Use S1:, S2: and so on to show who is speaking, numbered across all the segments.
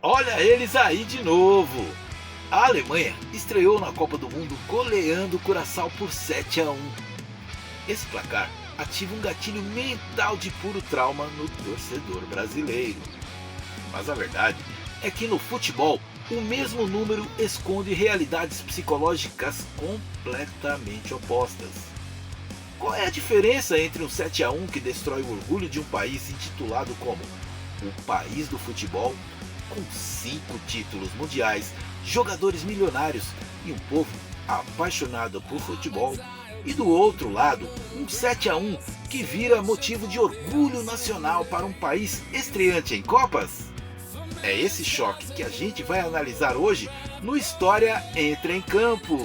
S1: Olha eles aí de novo! A Alemanha estreou na Copa do Mundo goleando o Curaçao por 7-1. Esse placar ativa um gatilho mental de puro trauma no torcedor brasileiro. Mas a verdade é que no futebol, o mesmo número esconde realidades psicológicas completamente opostas. Qual é a diferença entre um 7-1 que destrói o orgulho de um país intitulado como o país do futebol, com 5 títulos mundiais, jogadores milionários e um povo apaixonado por futebol, e do outro lado, um 7-1 que vira motivo de orgulho nacional para um país estreante em Copas? É esse choque que a gente vai analisar hoje no História Entra em Campo.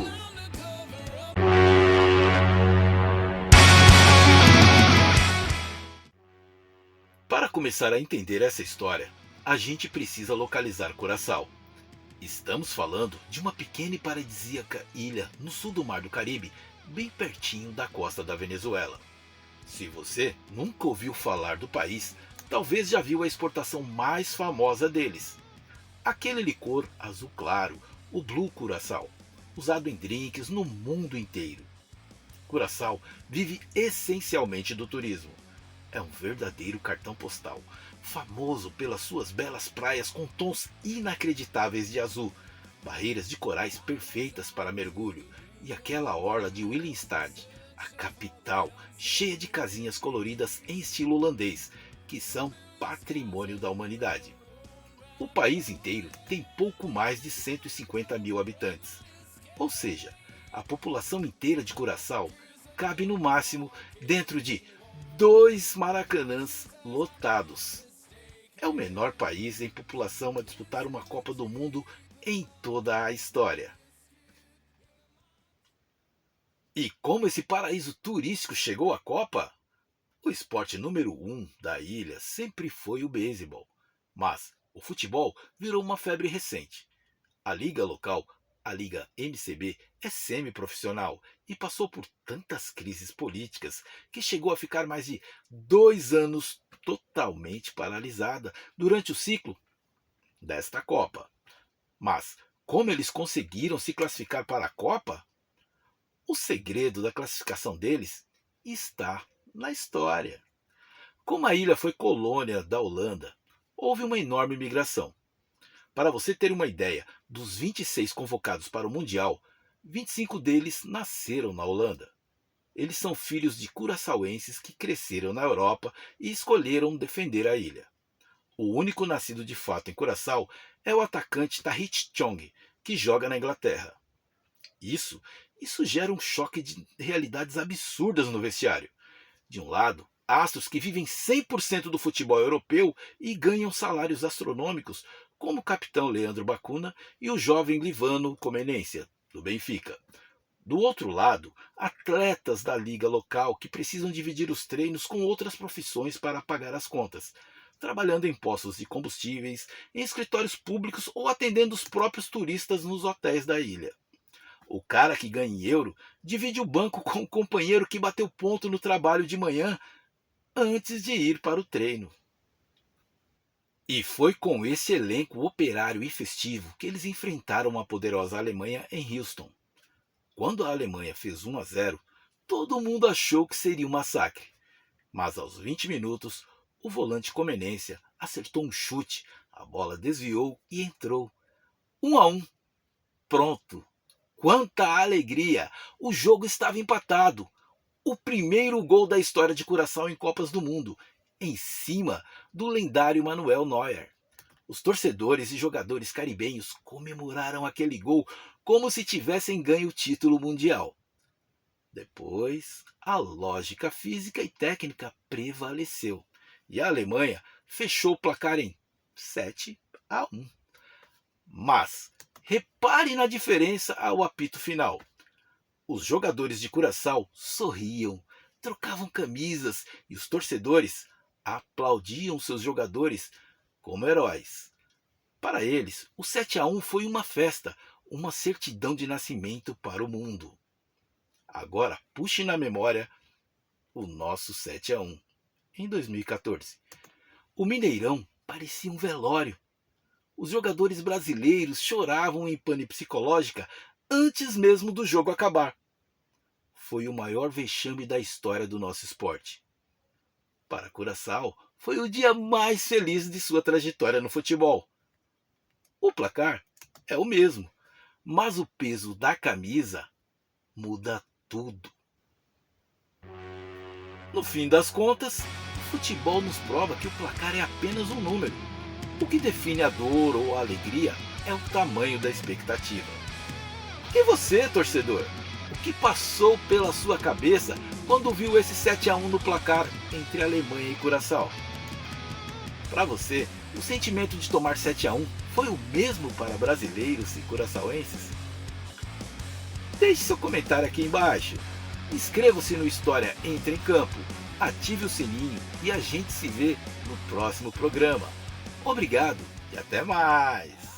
S1: Para começar a entender essa história, a gente precisa localizar Curaçao. Estamos falando de uma pequena e paradisíaca ilha no sul do Mar do Caribe, bem pertinho da costa da Venezuela. Se você nunca ouviu falar do país, talvez já viu a exportação mais famosa deles. Aquele licor azul claro, o Blue Curaçao, usado em drinks no mundo inteiro. Curaçao vive essencialmente do turismo. É um verdadeiro cartão postal, famoso pelas suas belas praias com tons inacreditáveis de azul, barreiras de corais perfeitas para mergulho e aquela orla de Willemstad, a capital, cheia de casinhas coloridas em estilo holandês, que são patrimônio da humanidade. O país inteiro tem pouco mais de 150 mil habitantes, ou seja, a população inteira de Curaçao cabe no máximo dentro de 2 Maracanãs lotados. É o menor país em população a disputar uma Copa do Mundo em toda a história. E como esse paraíso turístico chegou à Copa? O esporte número 1 da ilha sempre foi o beisebol, mas o futebol virou uma febre recente. A liga local, a Liga MCB, é semi-profissional e passou por tantas crises políticas que chegou a ficar mais de 2 anos totalmente paralisada durante o ciclo desta Copa. Mas como eles conseguiram se classificar para a Copa? O segredo da classificação deles está na história. Como a ilha foi colônia da Holanda, houve uma enorme migração. Para você ter uma ideia, dos 26 convocados para o Mundial, 25 deles nasceram na Holanda. Eles são filhos de curaçaoenses que cresceram na Europa e escolheram defender a ilha. O único nascido de fato em Curaçao é o atacante Tahith Chong, que joga na Inglaterra. Isso, isso gera um choque de realidades absurdas no vestiário. De um lado, astros que vivem 100% do futebol europeu e ganham salários astronômicos, como o capitão Leandro Bacuna e o jovem Livano Comenência, do Benfica. Do outro lado, atletas da liga local que precisam dividir os treinos com outras profissões para pagar as contas, trabalhando em postos de combustíveis, em escritórios públicos ou atendendo os próprios turistas nos hotéis da ilha. O cara que ganha em euro divide o banco com o companheiro que bateu ponto no trabalho de manhã antes de ir para o treino. E foi com esse elenco operário e festivo que eles enfrentaram a poderosa Alemanha em Houston. Quando a Alemanha fez 1-0, todo mundo achou que seria um massacre. Mas aos 20 minutos, o volante Comenência acertou um chute, a bola desviou e entrou. 1-1. Pronto. Quanta alegria! O jogo estava empatado. O primeiro gol da história de Curaçao em Copas do Mundo, em cima do lendário Manuel Neuer. Os torcedores e jogadores caribenhos comemoraram aquele gol como se tivessem ganho o título mundial. Depois, a lógica física e técnica prevaleceu e a Alemanha fechou o placar em 7-1. Mas repare na diferença ao apito final. Os jogadores de Curaçao sorriam, trocavam camisas e os torcedores aplaudiam seus jogadores como heróis. Para eles, o 7-1 foi uma festa, uma certidão de nascimento para o mundo. Agora puxe na memória o nosso 7-1 em 2014. O Mineirão parecia um velório. Os jogadores brasileiros choravam em pane psicológica antes mesmo do jogo acabar. Foi o maior vexame da história do nosso esporte. Para Curaçao, foi o dia mais feliz de sua trajetória no futebol. O placar é o mesmo, mas o peso da camisa muda tudo. No fim das contas, o futebol nos prova que o placar é apenas um número. O que define a dor ou a alegria é o tamanho da expectativa. E você, torcedor? O que passou pela sua cabeça quando viu esse 7-1 no placar entre Alemanha e Curaçao? Para você, o sentimento de tomar 7-1 foi o mesmo para brasileiros e curaçaoenses? Deixe seu comentário aqui embaixo. Inscreva-se no História Entra em Campo, ative o sininho e a gente se vê no próximo programa. Obrigado e até mais!